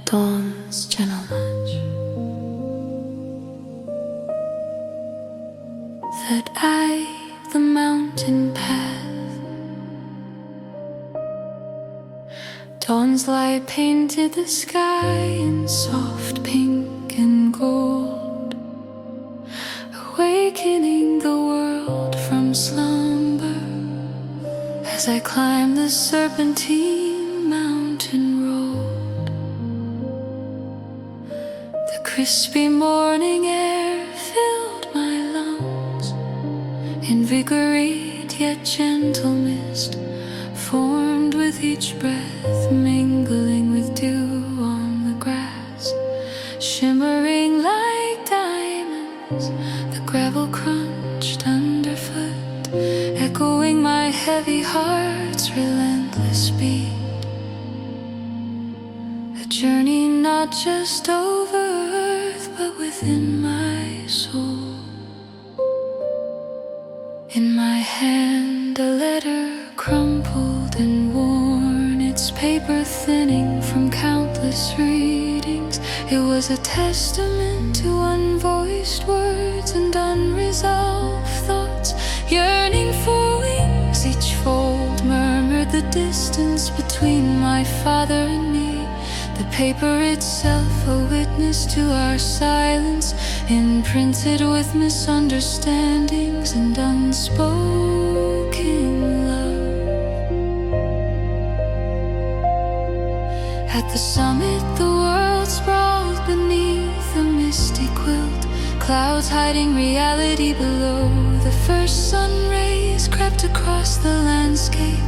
dawn's gentle nudge, that the mountain path, dawn's light painted the sky in soft pink and gold, awakening the world from slumber as I climbed the serpentine mountain road. The crispy morning air filled my lungs, invigorate yet gentle mist formed with each breath, mingling with dew on the grass, shimmering like diamonds. The gravel crunched underfoot, echoing my heavy heart's relentless beat. A journey not just over earth, but within my soul. In my hand a letter crumpled and worn, its paper thinning from countless readings. It was a testament to unvoiced words and unresolved thoughts, yearning for wings. Each fold murmured the distance between my father and me, the paper itself a witness to our silence, imprinted with misunderstandings and unspoken love. At the summit the world sprawled beneath a misty quilt, clouds hiding reality below. The first sun rays crept across the landscape,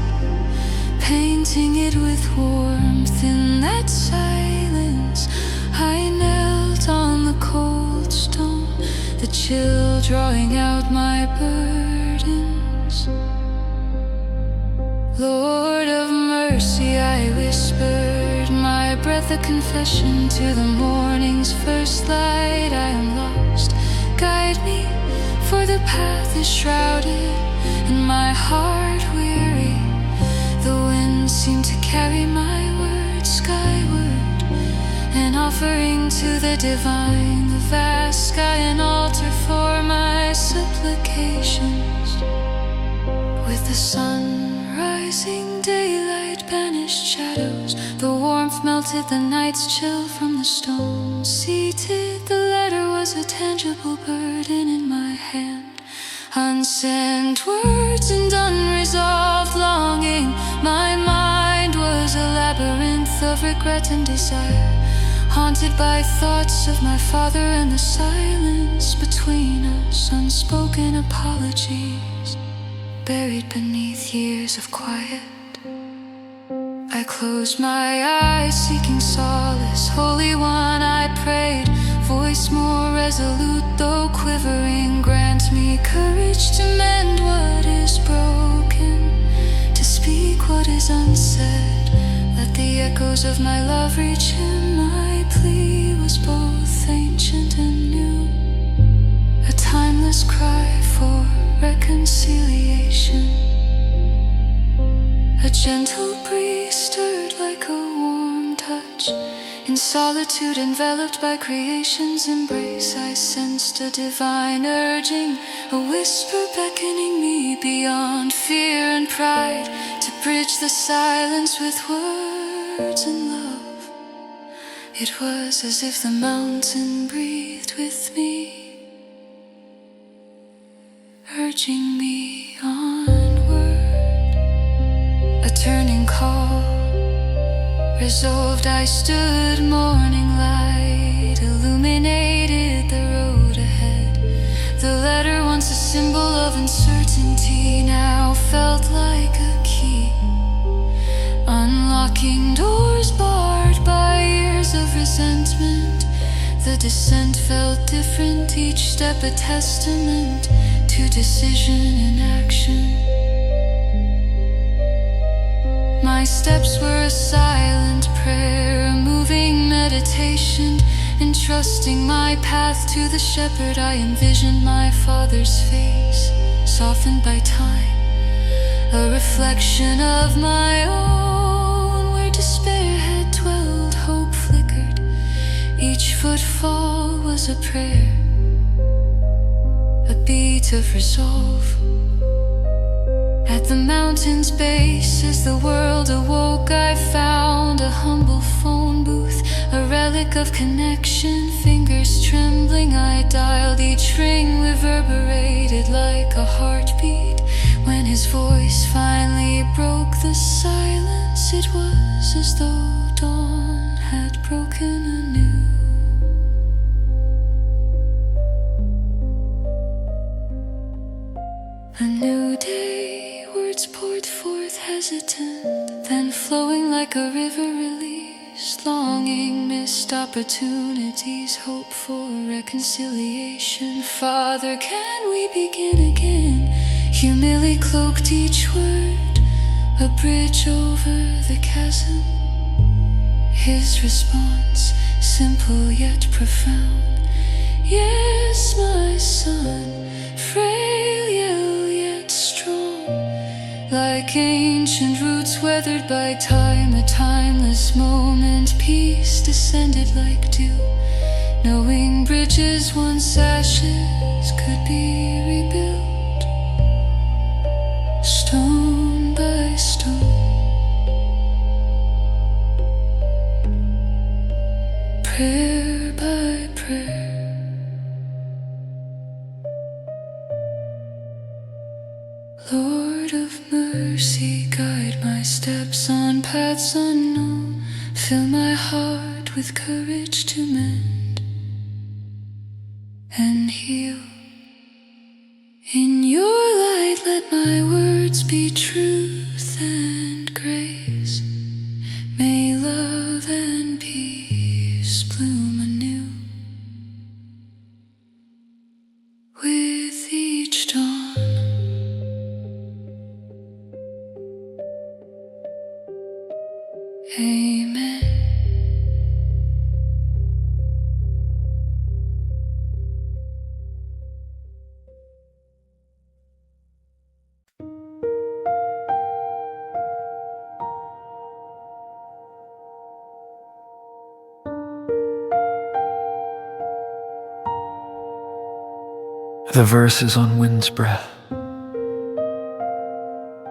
painting it with warmth. In that silence I knelt on the cold stone, the chill drawing out my burdens. Lord of mercy, I whispered, my breath a confession to the morning's first light. I am lost, guide me, for the path is shrouded, and my heart weary. The wind seemed to carry my words skyward, an offering to the divine, the vast sky an altar for my supplications. With the sun rising, daylight banished shadows, the warmth melted the night's chill from the stone. Seated, the letter was a tangible burden in my hand, unsent words and unresolved longing. My mind was a labyrinth of regret and desire, haunted by thoughts of my father and the silence between us, unspoken apologies buried beneath years of quiet. I closed my eyes, seeking solace. Holy One, I prayed, voice more resolute though quivering, grant me courage to mend what is broken, to speak what is unsaid. Let the echoes of my love reach him. My plea was both ancient and new, a timeless cry for reconciliation. A gentle breeze stirred like a warm touch, in solitude enveloped by creation's embrace. I sensed a divine urging, a whisper beckoning me beyond fear and pride, to bridge the silence with words and love. It was as if the mountain breathed with me, urging me onward. A turning call, resolved I stood, morning light illuminated the road ahead. The letter, once a symbol of uncertainty, now felt like a key, unlocking doors barred by years of resentment. The descent felt different, each step a testament to decision and action. My steps were a silent prayer, a moving meditation, entrusting my path to the shepherd. I envisioned my father's face, softened by time, a reflection of my own. Where despair had dwelled, hope flickered, Each footfall was a prayer, a beat of resolve. At the mountain's base, as the world awoke, I found a humble phone booth, a relic of connection. Fingers trembling, I dialed. Each ring reverberated like a heartbeat. When his voice finally broke the silence, it was as though dawn had broken anew. A new day, words poured forth hesitant, then flowing like a river released. Longing, missed opportunities, hope for reconciliation. Father, can we begin again? Humility cloaked each word, a bridge over the chasm. His response, simple yet profound. Yes, my son, frail yet strong. Like ancient roots weathered by time, a timeless moment. Peace descended like dew, knowing bridges once ashes could be rebuilt, stone by stone. Prayer by prayer. Lord of mercy, guide my steps on paths unknown. Fill my heart with courage to mend and heal. In your light, let my words be truth and grace. May love and peace bloom anew with each dawn. Amen. The verses on wind's breath.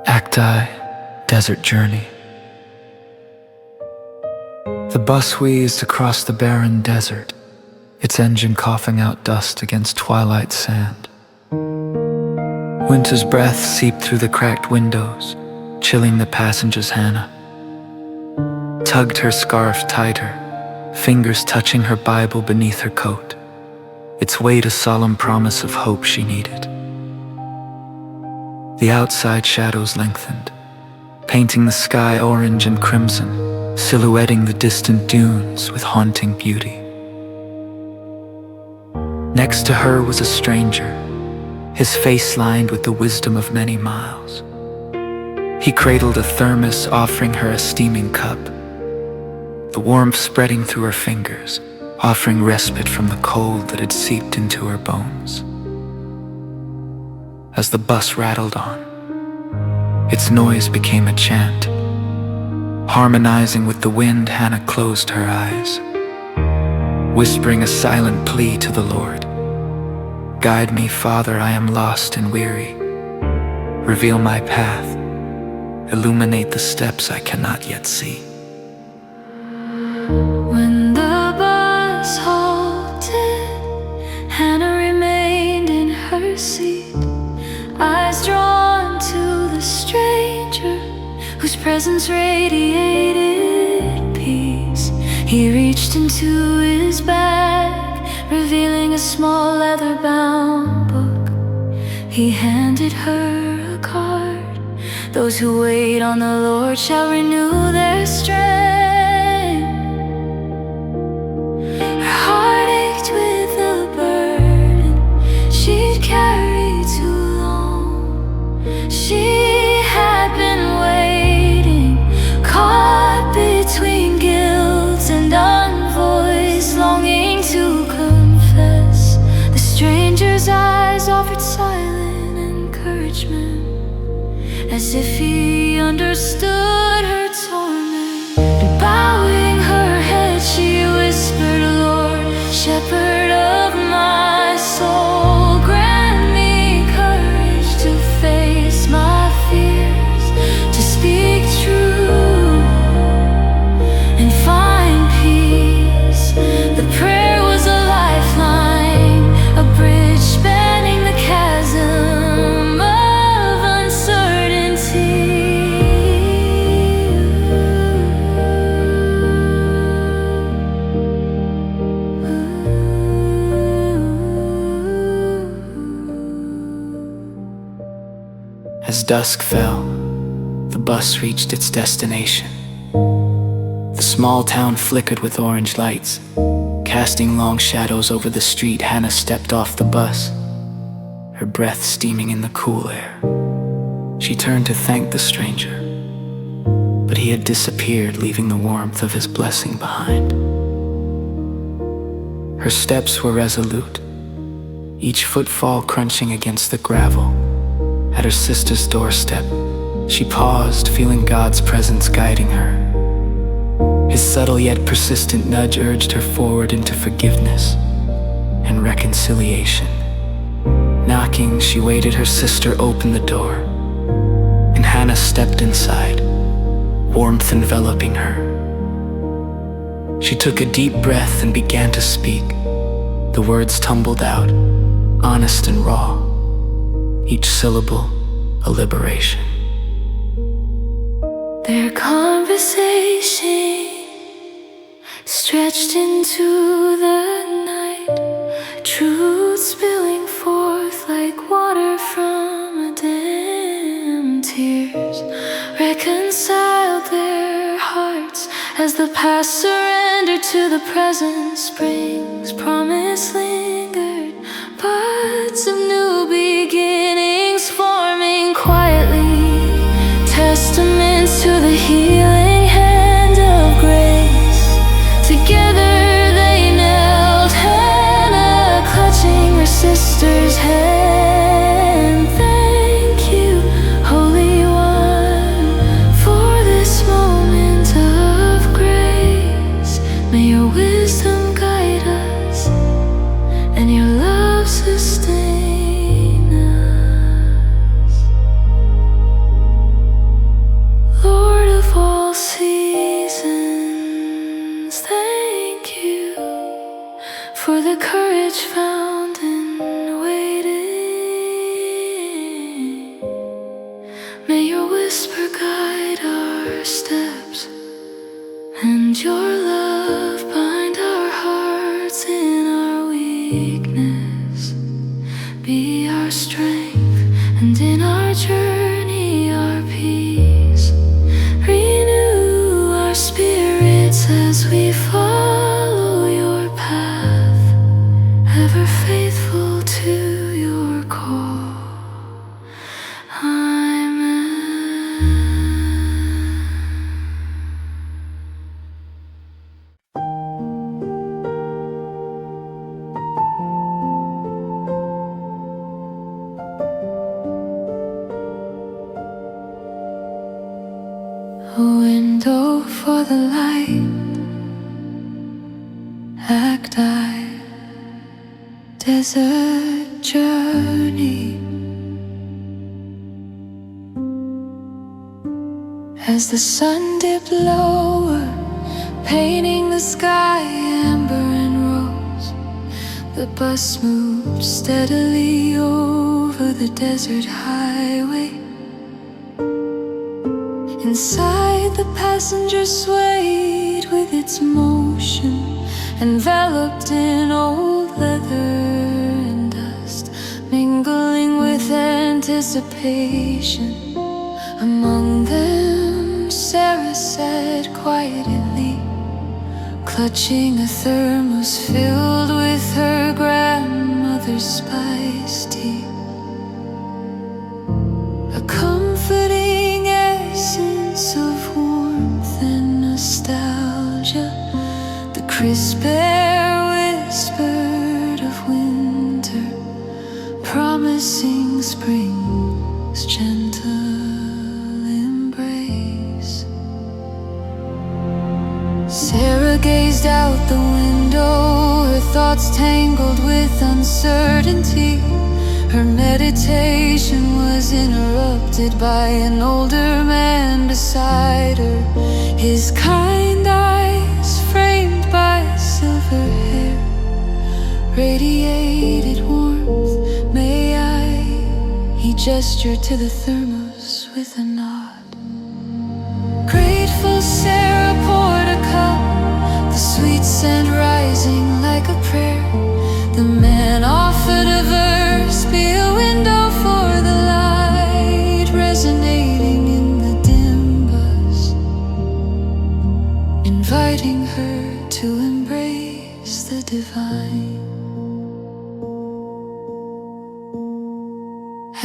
Acti, desert journey. The bus wheezed across the barren desert, its engine coughing out dust against twilight sand. Winter's breath seeped through the cracked windows, chilling the passenger's Hannah. Tugged her scarf tighter, fingers touching her Bible beneath her coat, its weight a solemn promise of hope she needed. The outside shadows lengthened, painting the sky orange and crimson, silhouetting the distant dunes with haunting beauty. Next to her was a stranger, his face lined with the wisdom of many miles. He cradled a thermos, offering her a steaming cup, the warmth spreading through her fingers, offering respite from the cold that had seeped into her bones. As the bus rattled on, its noise became a chant. Harmonizing with the wind, Hannah closed her eyes, whispering a silent plea to the Lord. Guide me, Father, I am lost and weary. Reveal my path, illuminate the steps I cannot yet see. When the bus halted, Hannah remained in her seat, eyes drawn to the stranger whose presence radiated peace. He reached into his bag, revealing a small leather-bound book. He handed her a card. Those who wait on the Lord shall renew their strength. Her heart ached with the burden she'd carried too long. She had been waiting, caught between guilt and unvoiced longing to confess. The stranger's eyes offered silent encouragement, as if he understood her torment. And bowing her head, she whispered, Lord, As dusk fell, the bus reached its destination. The small town flickered with orange lights, casting long shadows over the street. Hannah stepped off the bus, her breath steaming in the cool air. She turned to thank the stranger, but he had disappeared, leaving the warmth of his blessing behind. Her steps were resolute, each footfall crunching against the gravel. At her sister's doorstep, she paused, feeling God's presence guiding her. His subtle yet persistent nudge urged her forward into forgiveness and reconciliation. Knocking, she waited her sister open the door, and Hannah stepped inside, warmth enveloping her. She took a deep breath and began to speak. The words tumbled out, honest and raw, each syllable a liberation. Their conversation stretched into the night, truth spilling forth like water from a dam. Tears reconciled their hearts as the past surrendered to the present. Spring's promise lingered, buds of new beginnings forming quietly, testaments to the healing hand of grace. Together they knelt, Hannah clutching her sister's hand. Thank you, Holy One, for this moment of grace. May your wisdom guide us and your love sustain us. Lord of all seasons, thank you for the courage found in waiting. May your whisper guide our steps and your love bind our hearts in our weakness. Be our strength and in our journey our peace. Renew our spirits as we follow your path, ever faithful to your call. Amen. A window for the light, Acti, desert journey. As the sun dipped lower, painting the sky amber and rose, the bus moved steadily over the desert highway. Inside, the passenger swayed with its motion, enveloped in old leather and dust, mingling with anticipation. Among them, Sarah sat quietly, clutching a thermos filled with her grandmother's spice tea. A comforting essence of warmth and nostalgia, the crisp air whispered of winter, promising spring's gentle embrace. Sarah gazed out the window, her thoughts tangled with uncertainty. Her meditation was interrupted by an older man beside her, his kind eyes framed by silver hair radiated warmth. May I? He gestured to the thermos with a nod. Grateful Sarah poured a cup, the sweet scent rising like a prayer. The man offered a verse, be a window for the light.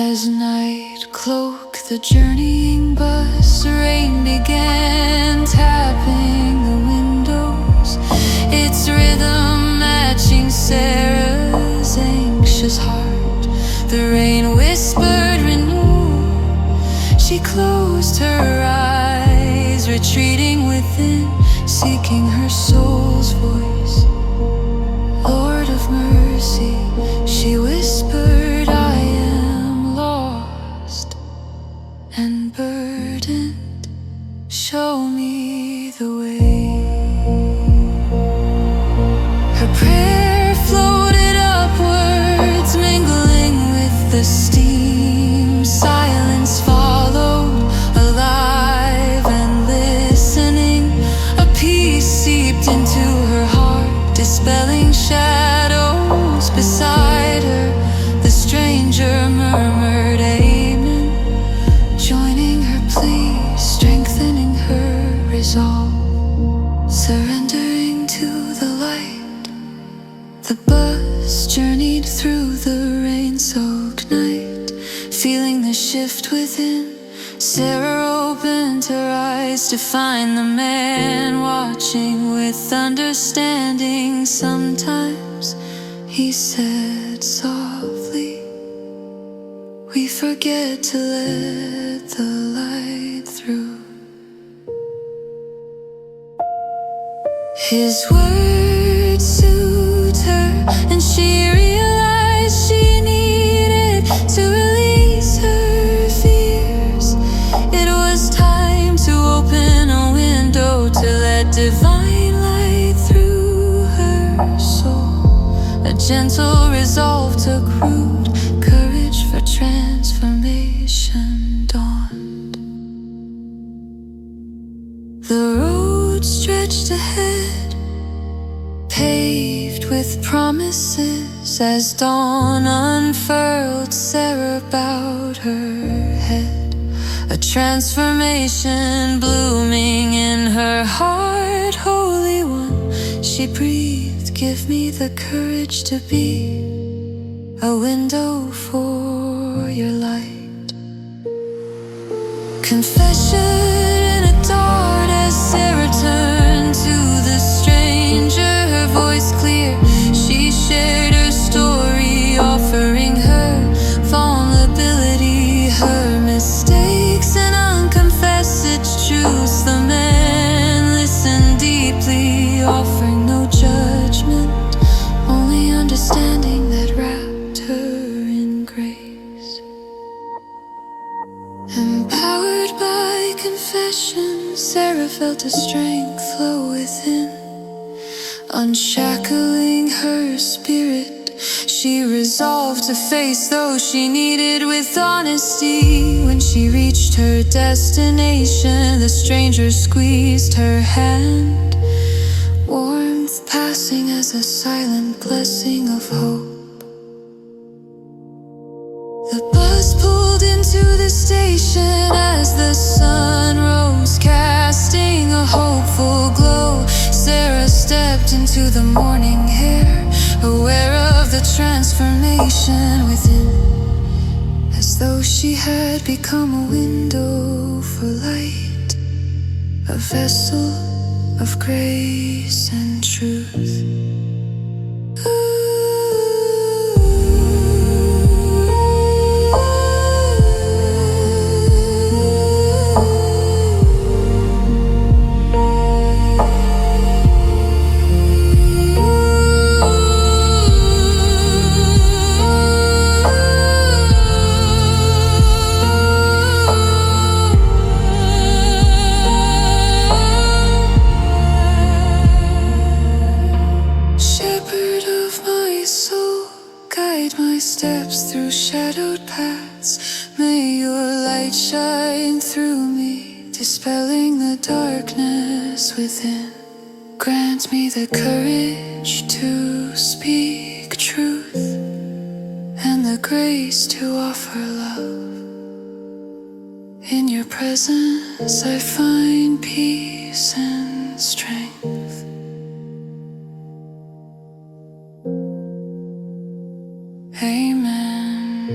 As night cloaked the journeying bus, rain began tapping the windows, its rhythm matching Sarah's anxious heart. The rain whispered renew. She closed her eyes, retreating within, seeking her soul's voice. Lord of mercy, she whispered, I am lost and burdened. Show me the way. Her prayer floated upwards, mingling with the steam. Silence followed, alive and listening. A peace seeped into her heart, dispelling shadows beside her. The stranger murmured amen, joining her plea, strengthening her resolve. Surrendering to the light, the bus journeyed through the rain-soaked night. Feeling the shift within, Sarah opened her eyes to find the man watching with understanding. Sometimes he said softly, we forget to let the light through. His words soothed her, and she realized she needed to release her fears. It was time to open a window to let divine light through her soul. A gentle resolve took root, courage for transformation dawned. The road stretched ahead, paved with promises. As dawn unfurled, Sarah bowed her head. A transformation blooming in her heart. Holy One, she breathed, give me the courage to be a window for your light. Confession in a dart as Sarah turned to the stranger, her voice clear. She shared her story, offering her vulnerability, her mistakes and unconfessed truths. The man listened deeply, offering no judgment, only understanding that wrapped her in grace. Empowered by confession, Sarah felt a strength flow within, unshackling her spirit. She resolved to face those she needed with honesty. When she reached her destination, the stranger squeezed her hand, warmth passing as a silent blessing of hope. The bus pulled into the station as the sun rose, casting a hopeful glow. Sarah stepped into the morning air, aware of the transformation within, as though she had become a window for light, a vessel of grace and truth. Dispelling the darkness within, grant me the courage to speak truth and the grace to offer love. In your presence I find peace and strength. Amen.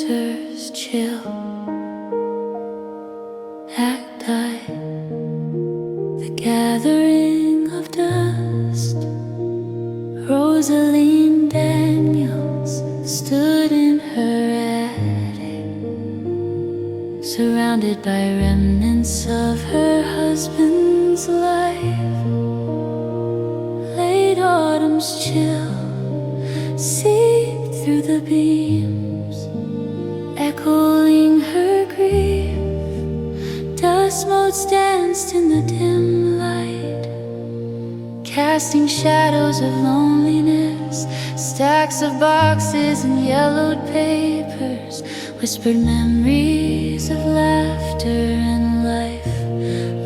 winter's chill at night. The gathering of dust. Rosaline Daniels stood in her attic, surrounded by remnants of her husband's life. Late autumn's chill seeped through the beams, echoing her grief. Dust motes danced in the dim light, casting shadows of loneliness. Stacks of boxes and yellowed papers whispered memories of laughter and life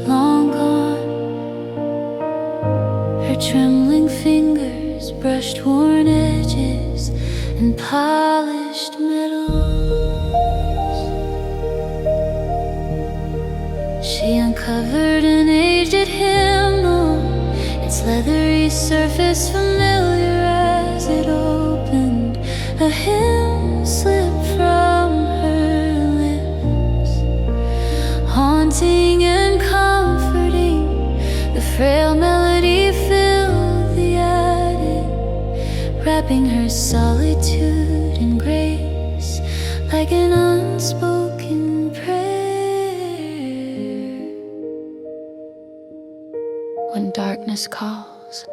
long gone. Her trembling fingers brushed worn edges and polished metals. She uncovered an aged hymnal, its leathery surface familiar as it opened. A hymn slipped from her lips, haunting and comforting. The frail melody filled the attic, wrapping her solitude in grace like an unspoken prayer. When darkness calls,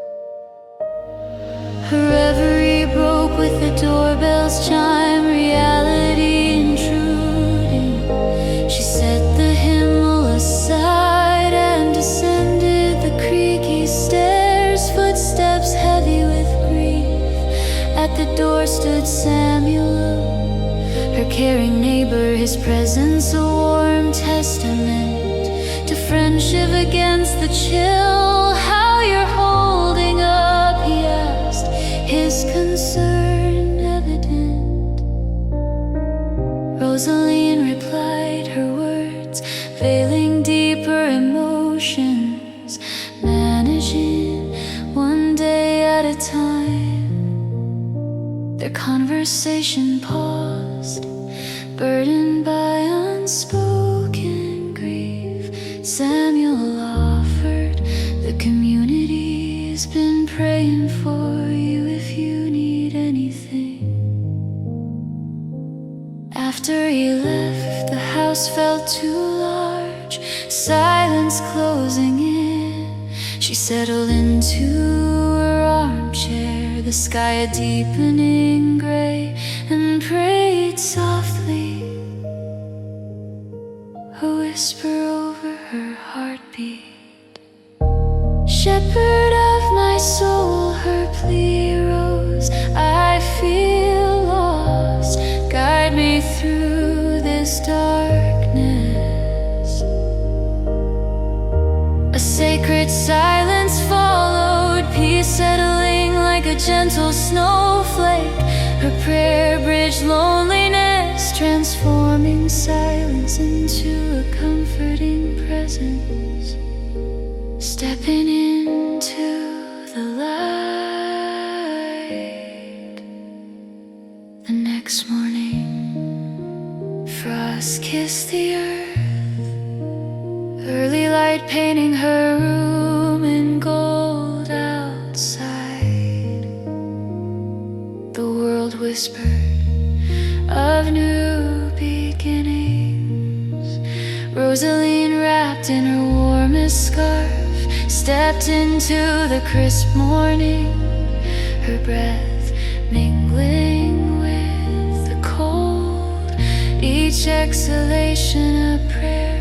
her reverie broke with the doorbell's chime, reality intruding. She set the hymnal aside and descended the creaky stairs, footsteps heavy with grief. At the door stood Samuel, her caring neighbor, his presence a warm testament to friendship against the chill. How you're holding up, he asked, his concern evident. Rosaline replied, her words veiling deeper emotions, managing one day at a time. Their conversation paused, burdened by unspoken grief. Samuel offered, the community's been praying for you if you need anything. After he left, the house felt too large, silence closing in. She settled into her armchair, the sky a deepening gray, and prayed softly, a whisper over her heartbeat. Shepherd of my soul, her plea rose. I feel lost, guide me through this darkness. A sacred silence followed, peace settling like a gentle snowflake. Her prayer bridged loneliness, transforming silence into a comforting presence. Stepping into the light. The next morning, frost kissed the earth, early light painting her room in gold outside. The world whispered of new beginnings. Rosaline, wrapped in her warmest scarf, stepped into the crisp morning, her breath mingling with the cold, each exhalation a prayer.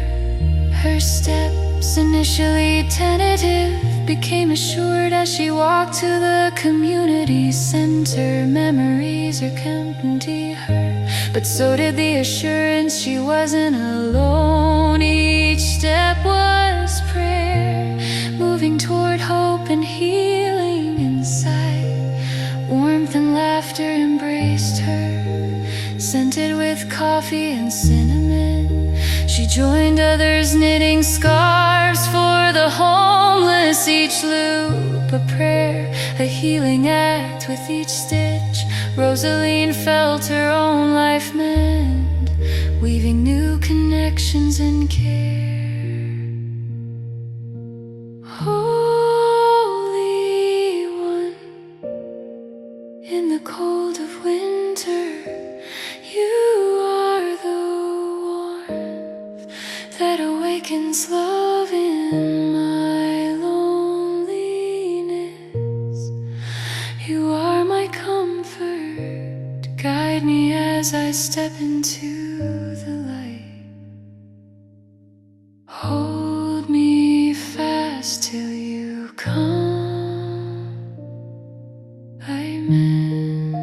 Her steps, initially tentative, became assured as she walked to the community center. Memories accompanied her, but so did the assurance she wasn't alone. Each step was prayer, moving toward hope and healing inside. Warmth and laughter embraced her, scented with coffee and cinnamon. She joined others knitting scarves for the homeless, each loop a prayer, a healing act with each stitch. Rosaline felt her own life mend. patience and care. Holy One, in the cold of winter, you are the warmth that awakens love in my loneliness. You are my comfort, guide me as I step into the light. Hold me fast till you come. Amen.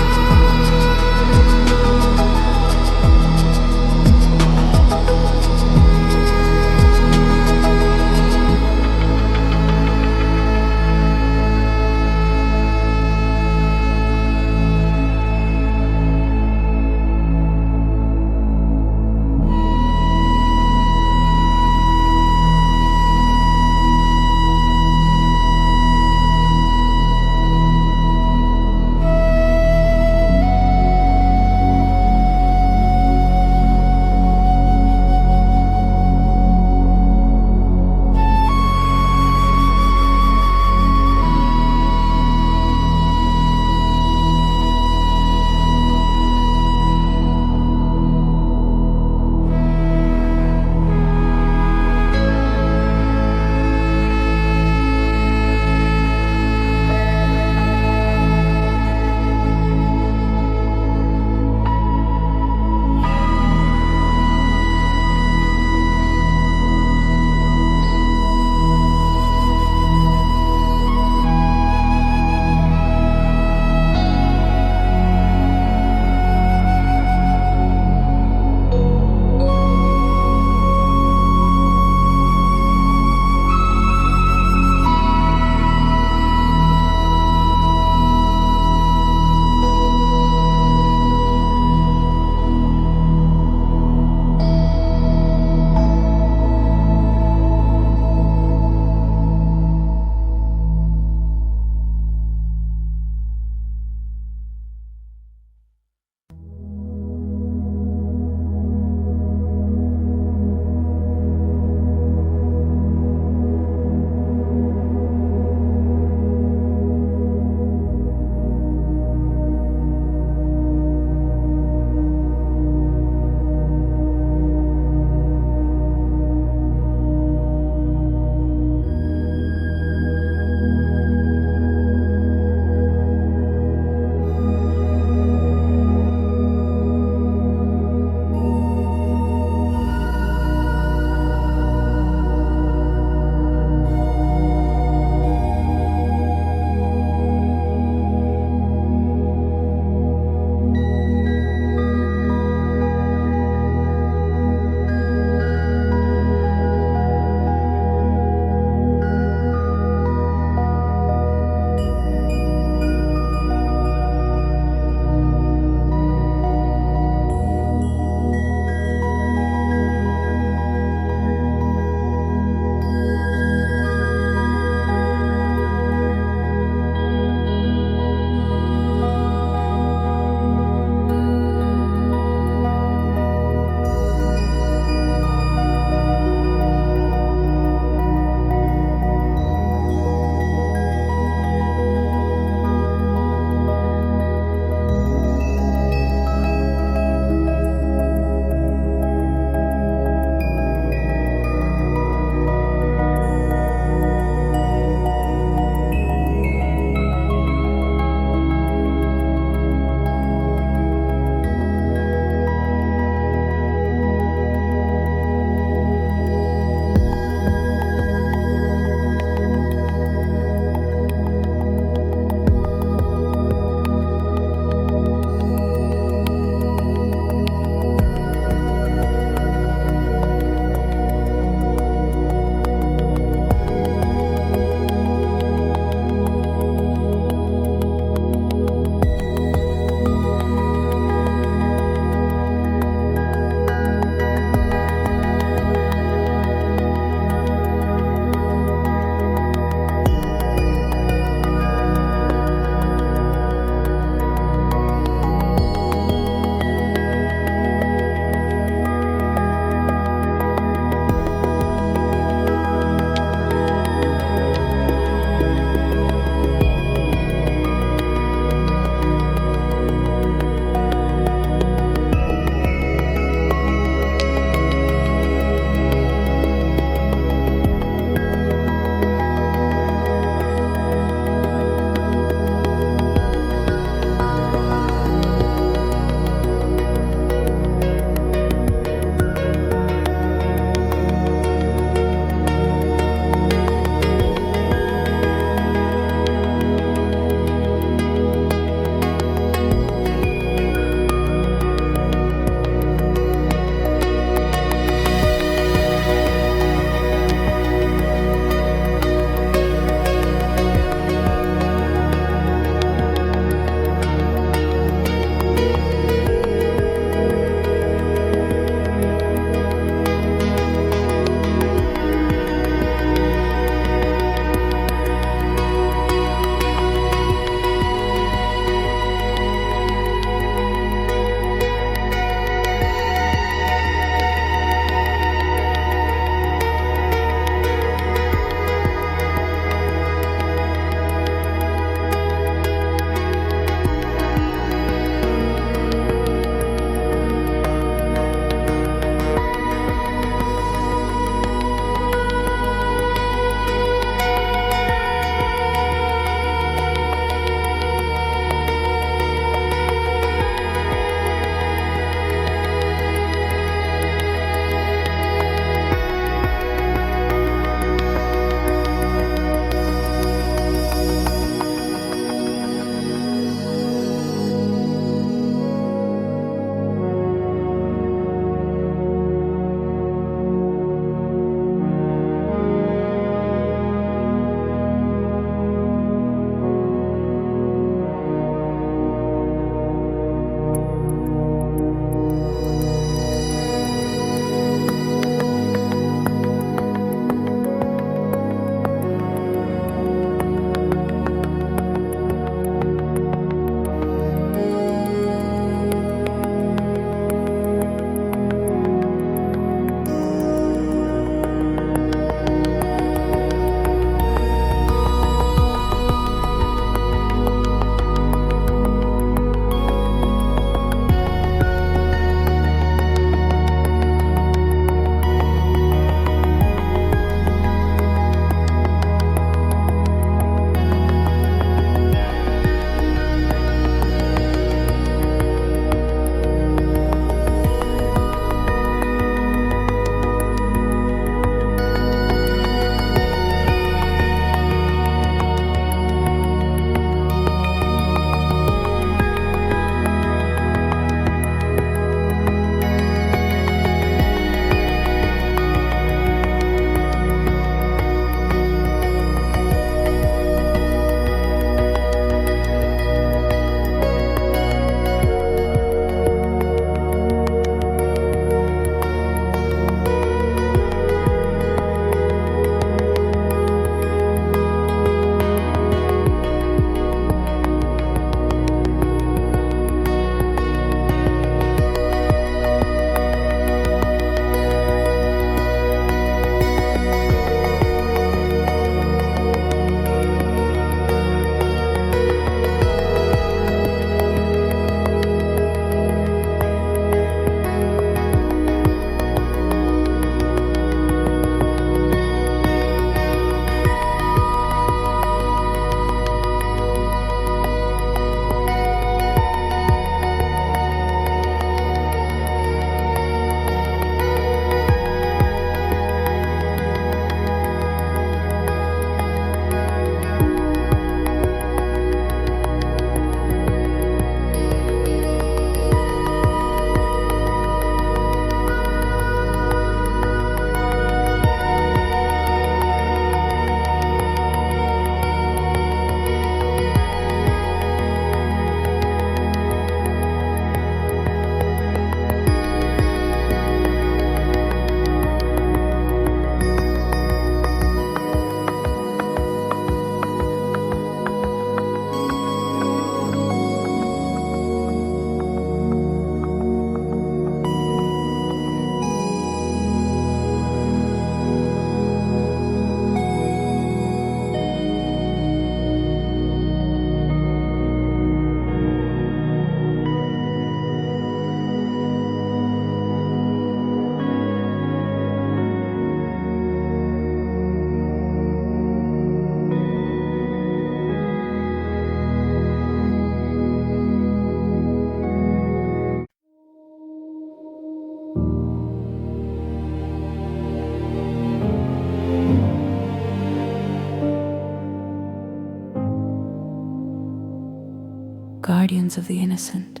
guardians of the innocent.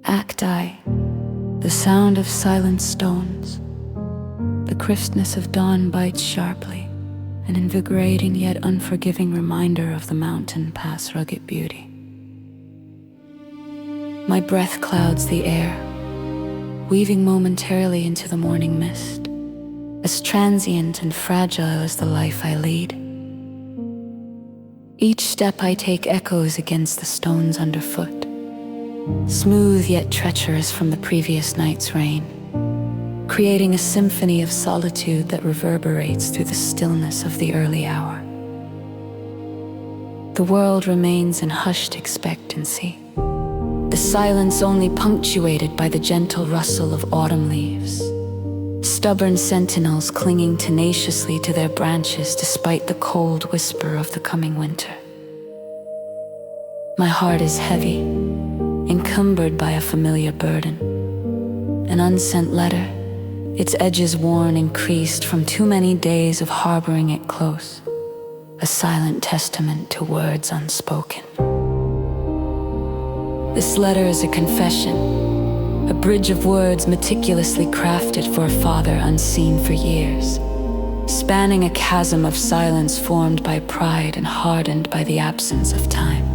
Act I, the sound of silent stones. The crispness of dawn bites sharply, an invigorating yet unforgiving reminder of the mountain path's rugged beauty. My breath clouds the air, weaving momentarily into the morning mist, as transient and fragile as the life I lead. Each step I take echoes against the stones underfoot, smooth yet treacherous from the previous night's rain, creating a symphony of solitude that reverberates through the stillness of the early hour. The world remains in hushed expectancy, the silence only punctuated by the gentle rustle of autumn leaves, stubborn sentinels clinging tenaciously to their branches despite the cold whisper of the coming winter. My heart is heavy, encumbered by a familiar burden, an unsent letter, its edges worn and creased from too many days of harboring it close, a silent testament to words unspoken. This letter is a confession, a bridge of words meticulously crafted for a father unseen for years, spanning a chasm of silence formed by pride and hardened by the absence of time.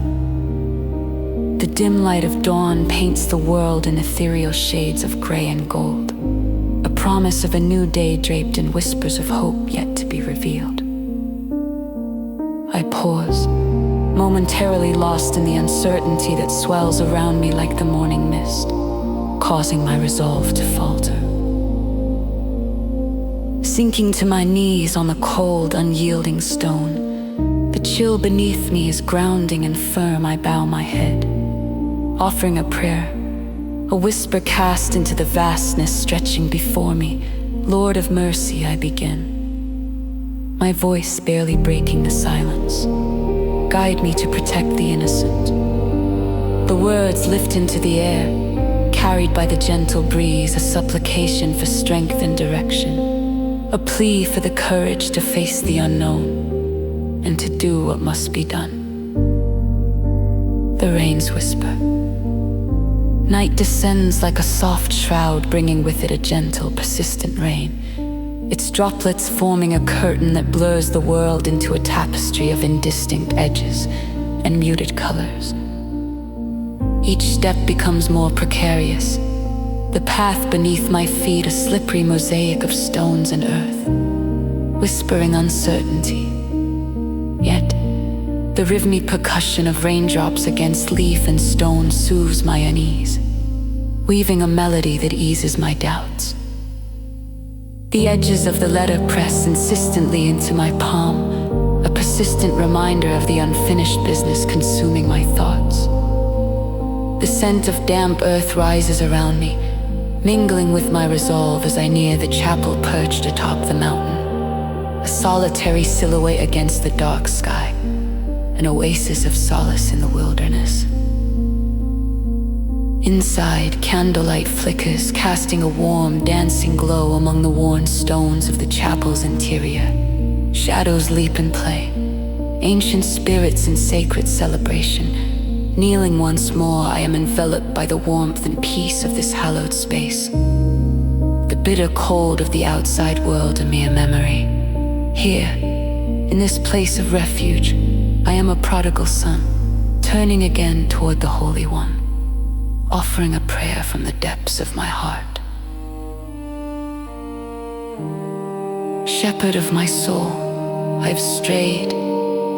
The dim light of dawn paints the world in ethereal shades of gray and gold, a promise of a new day draped in whispers of hope yet to be revealed. I pause, momentarily lost in the uncertainty that swells around me like the morning mist, causing my resolve to falter. Sinking to my knees on the cold, unyielding stone, the chill beneath me is grounding and firm. I bow my head, offering a prayer, a whisper cast into the vastness stretching before me. Lord of mercy, I begin, my voice barely breaking the silence. Guide me to protect the innocent. The words lift into the air, carried by the gentle breeze, a supplication for strength and direction, a plea for the courage to face the unknown and to do what must be done. The rains whisper. Night descends like a soft shroud, bringing with it a gentle, persistent rain, its droplets forming a curtain that blurs the world into a tapestry of indistinct edges and muted colors. Each step becomes more precarious, the path beneath my feet a slippery mosaic of stones and earth, whispering uncertainty. Yet, the rhythmic percussion of raindrops against leaf and stone soothes my unease, weaving a melody that eases my doubts. The edges of the letter press insistently into my palm, a persistent reminder of the unfinished business consuming my thoughts. The scent of damp earth rises around me, mingling with my resolve as I near the chapel perched atop the mountain, a solitary silhouette against the dark sky, an oasis of solace in the wilderness. Inside, candlelight flickers, casting a warm, dancing glow among the worn stones of the chapel's interior. Shadows leap and play, ancient spirits in sacred celebration. Kneeling once more, I am enveloped by the warmth and peace of this hallowed space. The bitter cold of the outside world a mere memory. Here, in this place of refuge, I am a prodigal son, turning again toward the Holy One, offering a prayer from the depths of my heart. Shepherd of my soul, I've strayed,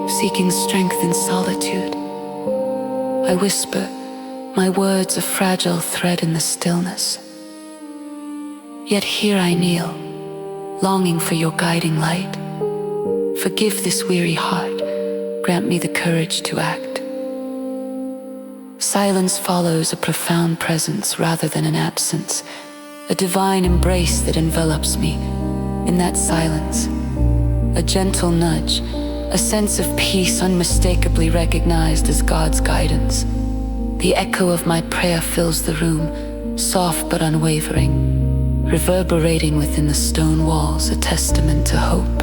seeking strength in solitude. I whisper, my words a fragile thread in the stillness. Yet here I kneel, longing for your guiding light. Forgive this weary heart, grant me the courage to act. Silence follows a profound presence rather than an absence, a divine embrace that envelops me. In that silence, a gentle nudge, a sense of peace unmistakably recognized as God's guidance. The echo of my prayer fills the room, soft but unwavering, reverberating within the stone walls, a testament to hope.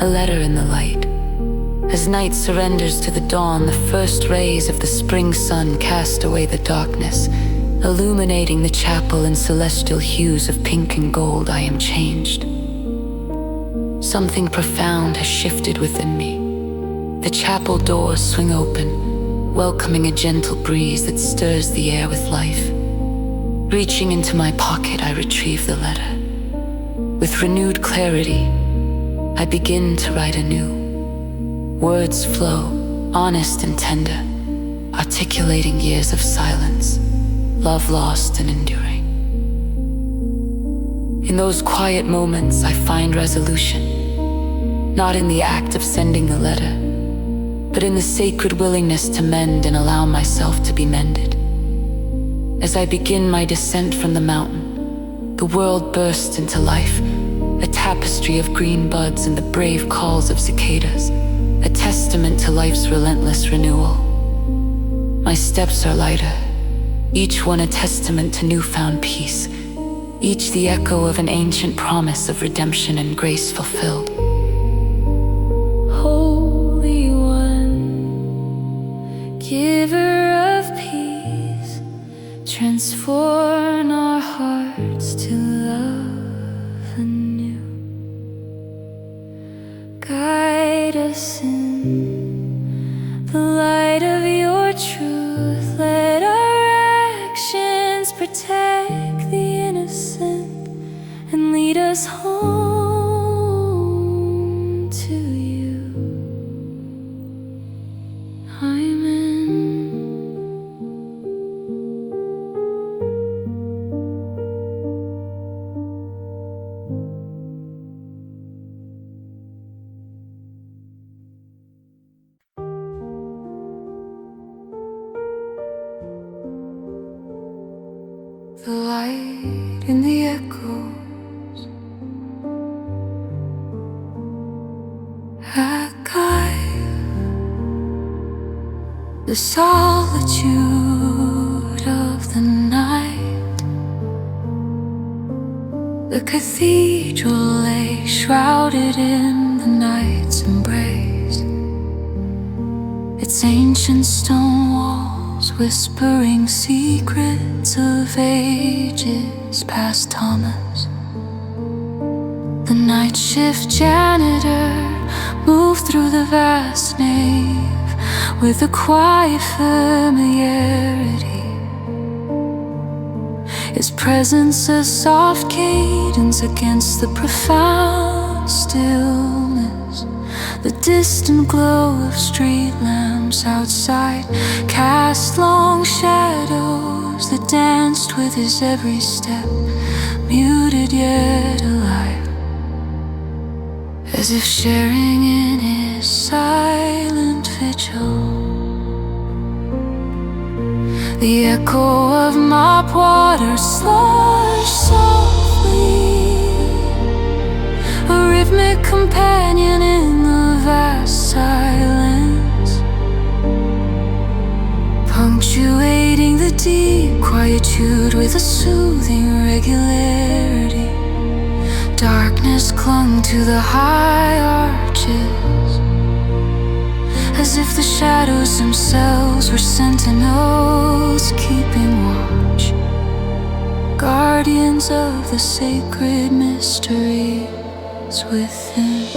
A letter in the light, As night surrenders to the dawn, the first rays of the spring sun cast away the darkness, illuminating the chapel in celestial hues of pink and gold. I am changed. Something profound has shifted within me. The chapel doors swing open, welcoming a gentle breeze that stirs the air with life. Reaching into my pocket, I retrieve the letter. With renewed clarity, I begin to write anew. Words flow, honest and tender, articulating years of silence, love lost and enduring. In those quiet moments, I find resolution, not in the act of sending the letter, but in the sacred willingness to mend and allow myself to be mended. As I begin my descent from the mountain, the world bursts into life, a tapestry of green buds and the brave calls of cicadas, a testament to life's relentless renewal. My steps are lighter, each one a testament to newfound peace, each the echo of an ancient promise of redemption and grace fulfilled. Holy One, giver of peace, transform our hearts to love anew. Guide us in the light of your truth. Let our actions protect the innocent and lead us home to you. Amen. The light in the echoes, a guide, the solitude of the night. The cathedral lay shrouded in the night's embrace, its ancient stone walls whispering secrets of ages past Thomas. The night shift janitor moved through the vast nave with a quiet familiarity, his presence a soft cadence against the profound stillness. The distant glow of street lamps outside cast long shadows that danced with his every step, muted yet alive, as if sharing in his silent vigil. The echo of mop water sludge softly, a rhythmic companion in the vast silence, punctuating the deep quietude with a soothing regularity. Darkness clung to the high arches, as if the shadows themselves were sentinels keeping watch, guardians of the sacred mysteries within.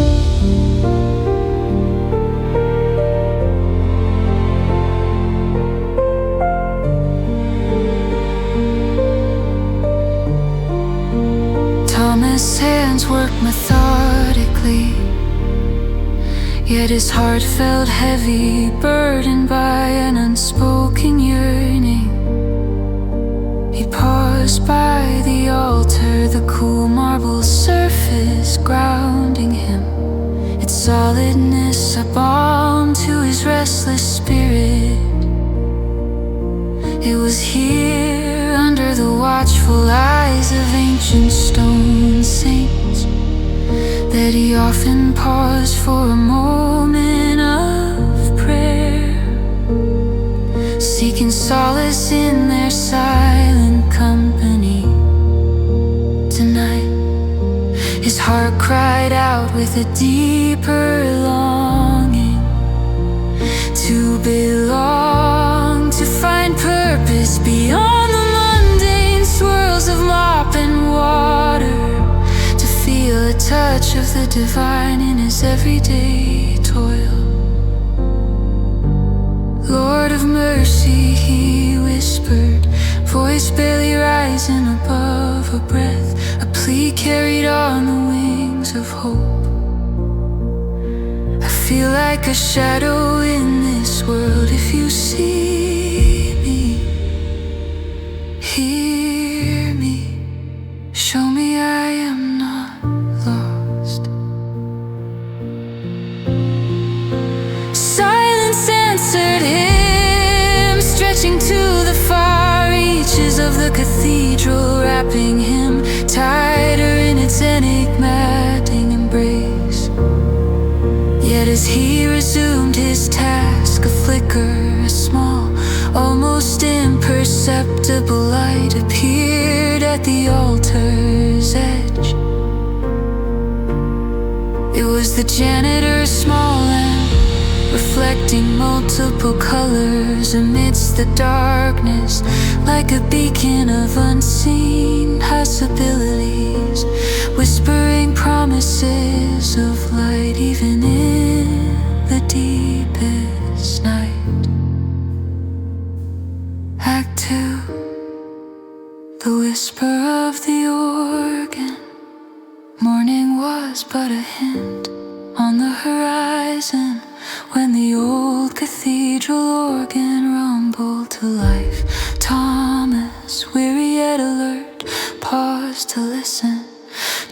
Thomas' hands worked methodically, yet his heart felt heavy, burdened by an unspoken yearning. He paused by the altar, the cool marble surface grounding him, its solidness a balm to his restless spirit. It was here, under the watchful eyes of ancient stone saints, that he often paused for a moment of prayer, seeking solace in their silent company. Tonight, his heart cried out with a deeper longing, belong, to find purpose beyond the mundane swirls of mop and water, to feel a touch of the divine in his everyday toil. Lord of mercy, he whispered, voice barely rising above a breath, a plea carried on the wings of hope. I feel like a shadow in this world. If you see me, hear me, show me I am not lost. Silence answered him, stretching to the far reaches of the cathedral, wrapping him tighter in its enigmatic embrace. Yet as he resumed his task, a flicker, a small, almost imperceptible light appeared at the altar's edge. It was the janitor's small lamp, reflecting multiple colors amidst the darkness, like a beacon of unseen possibilities, whispering promises of light even in the deepest night. Act 2, the whisper of the organ. Morning was but a hint on the horizon when the old cathedral organ rumbled to life. Thomas, weary yet alert, paused to listen,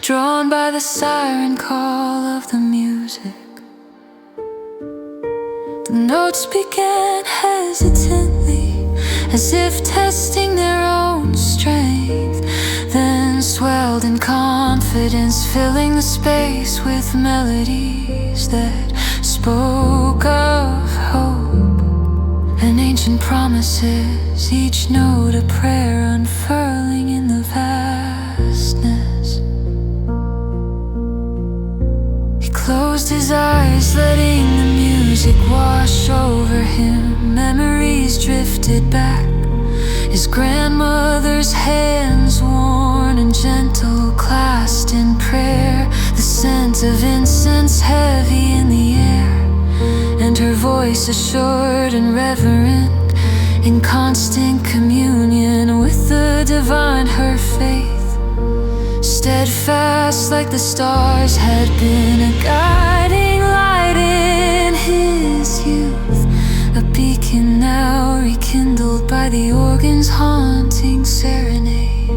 drawn by the siren call of the music. The notes began hesitantly, as if testing their own strength, then swelled in confidence, filling the space with melodies that spoke of hope and ancient promises, each note a prayer unfurling in the vastness. He closed his eyes, letting the music wash over him. Memories drifted back, his grandmother's hands worn and gentle, clasped in prayer, the scent of incense heavy in the air, and her voice assured and reverent, in constant communion with the divine. Her faith, steadfast like the stars, had been a guiding light in his youth, a beacon now rekindled by the organ's haunting serenade.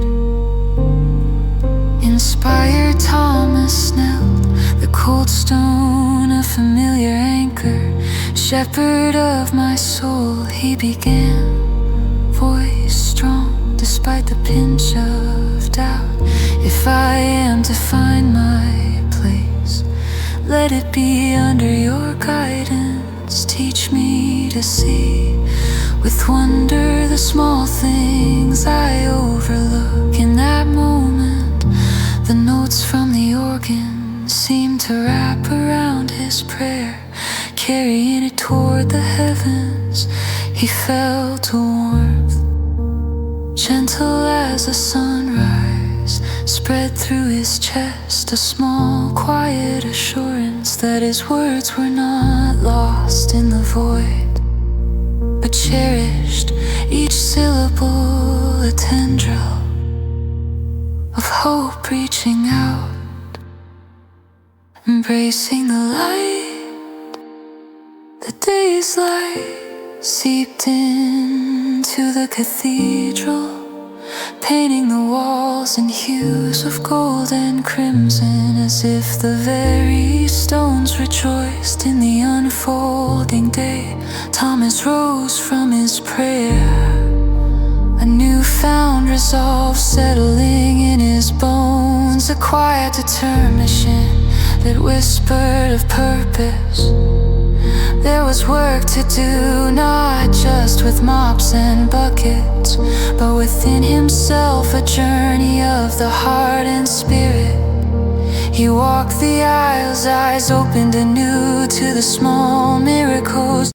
Inspired, Thomas knelt, the cold stone a familiar anchor. Shepherd of my soul, he began, voice strong despite the pinch of doubt. If I am to find my place, let it be under your guidance. Teach me to see with wonder the small things I overlook. In that moment, the notes from the organ seemed to wrap around his prayer, carrying it toward the heavens. He felt a warmth, gentle as a sunrise, spread through his chest, a small, quiet assurance that his words were not lost in the void, but cherished, each syllable a tendril of hope reaching out, embracing the light. The day's light seeped into the cathedral, painting the walls in hues of gold and crimson, as if the very stones rejoiced in the unfolding day. Thomas rose from his prayer, a newfound resolve settling in his bones, a quiet determination that whispered of purpose. There was work to do, not just with mops and buckets, but within himself, a journey of the heart and spirit. He walked the aisles, eyes opened anew to the small miracles.